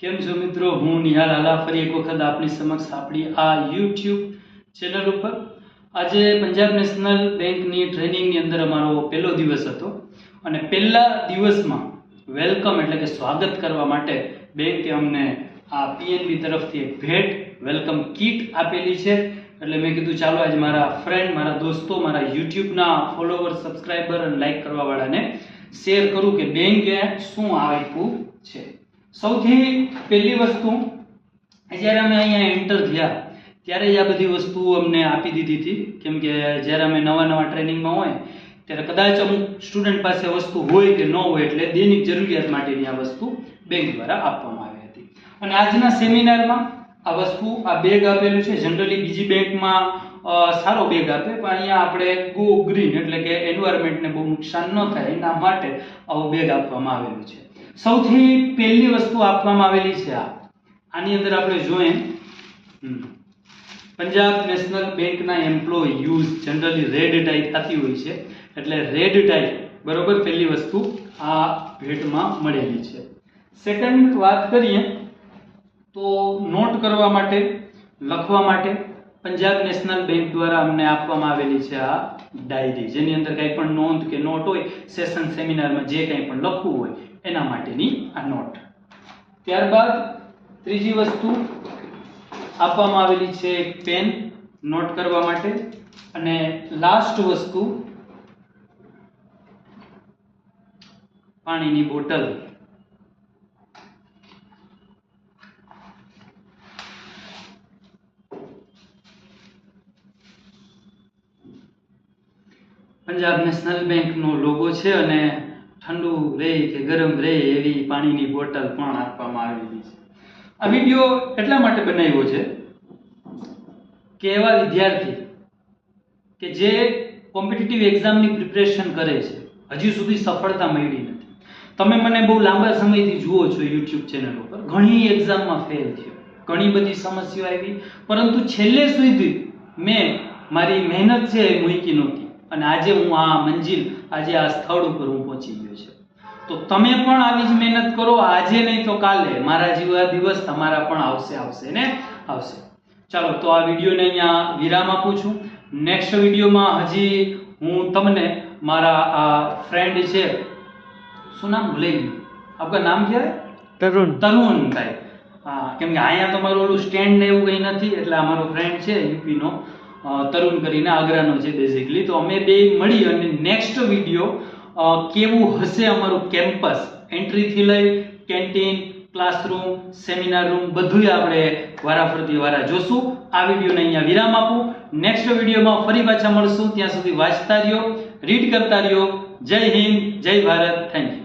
કેમ છો મિત્રો? હું નિહાલ આલા ફરી એક વખત આપની સમક્ષ આપણી આ YouTube ચેનલ ઉપર આજે પંજાબ નેશનલ બેંકની ટ્રેનિંગની અંદર અમારો પહેલો દિવસ હતો અને પહેલા દિવસમાં વેલકમ એટલે કે સ્વાગત કરવા માટે બેંકે અમને આ PNB તરફથી એક ભેટ વેલકમ કીટ આપેલી છે. એટલે મેં કીધું ચાલો આજે મારા ફ્રેન્ડ, મારા દોસ્તો, મારા YouTubeના ફોલોવર, સબસ્ક્રાઇબર અને લાઈક કરવા વાળાને શેર કરું કે બેંકે શું આપ્યું છે. સૌથી પહેલી વસ્તુ, જ્યારે અમે અહીંયા એન્ટર થયા ત્યારે જ આ બધી વસ્તુઓ અમને આપી દીધી હતી. કેમ કે જ્યારે અમે નવા ટ્રેનિંગમાં હોય ત્યારે કદાચ અમુક સ્ટુડન્ટ પાસે વસ્તુ હોય કે ન હોય, એટલે દૈનિક જરૂરિયાત માટેની આ વસ્તુ બેંક દ્વારા આપવામાં આવી હતી. અને આજના સેમિનારમાં આ વસ્તુ, આ બેગ આપેલું છે. જનરલી બીજી બેંકમાં સારો બેગ આપે, પણ અહીંયા આપણે ગો ગ્રીન એટલે કે એન્વાયરમેન્ટને બહુ નુકસાન ન થાય એના માટે આવો બેગ આપવામાં આવેલું છે. સૌથી પહેલી વસ્તુ આપવામાં આવેલી છે આની અંદર આપણે જોઈએ પંજાબ નેશનલ બેંકના employee use generally red tie થતી હોય છે, એટલે રેડ ટાઈ બરોબર પહેલી વસ્તુ આ ભેટમાં મળેલી છે. સેકન્ડ વાત કરીએ તો નોટ કરવા માટે, લખવા માટે પંજાબ નેશનલ બેંક દ્વારા અમને આપવામાં આવેલી છે આ ડાયરી, જેની અંદર કંઈ પણ નોંધ કે નોટ હોય, સેશન સેમિનારમાં જે કંઈ પણ લખવું હોય એના માટેની આ નોટ. ત્યારબાદ ત્રીજી વસ્તુ આપવામાં આવેલી છે એક પેન નોટ કરવા માટે, અને લાસ્ટ વસ્તુ પાણીની બોટલ. પંજાબ નેશનલ બેંકનો લોગો છે અને ઠંડુ રહે કે ગરમ રહે એવી પાણીની બોટલ પણ આપવામાં આવેલી છે. આ વિડીયો એટલા માટે બનાવ્યો છે કે એવા વિદ્યાર્થી કે જે કોમ્પિટિટિવ એક્ઝામની પ્રિપરેશન કરે છે, હજી સુધી સફળતા મળી નથી. તમે મને બહુ લાંબા સમયથી જુઓ છો YouTube ચેનલ ઉપર, ઘણી એક્ઝામમાં ફેલ થયો, ઘણી બધી સમસ્યાઓ આવી, પરંતુ છેલ્લે સુધી મેં મારી મહેનત છે એ મૂકી નહોતી અને આજે હું આ મંજિલ, આજે આ સ્થળ ઉપર હું પહોંચી ગયો છું. તો તમે પણ આવી જ મહેનત કરો, આજે નહીં તો કાલે મારા જેવા દિવસ તમારા પણ આવશે ને આવશે. ચાલો તો આ વિડીયોને અહીંયા વિરામ આપું છું. નેક્સ્ટ વિડીયોમાં હજી હું તમને મારા આ ફ્રેન્ડ છે, શું નામ ભૂલાઈ ગયું, આપકા નામ ક્યાં હે? તરુણભાઈ. હા, કેમ કે અહીંયા તમારું ઓલું સ્ટેન્ડ ને એવું કંઈ નથી, એટલે આ મારો ફ્રેન્ડ છે યુપીનો, તરુણ કરીને, આગ્રાનો છે બેઝિકલી. તો અમે બે મળી અને નેક્સ્ટ વિડીયો કેવું હશે અમારું કેમ્પસ, એન્ટ્રીથી લઈ કેન્ટીન, ક્લાસરૂમ, સેમિનાર રૂમ બધું આપણે વારા જોશું. આ વિડીયોને અહીંયા વિરામ આપું. નેક્સ્ટ વિડીયોમાં ફરી પાછા મળશું. ત્યાં સુધી વાંચતા રહ્યો, રીડ કરતા રહ્યો. જય હિન્દ, જય ભારત. Thank you.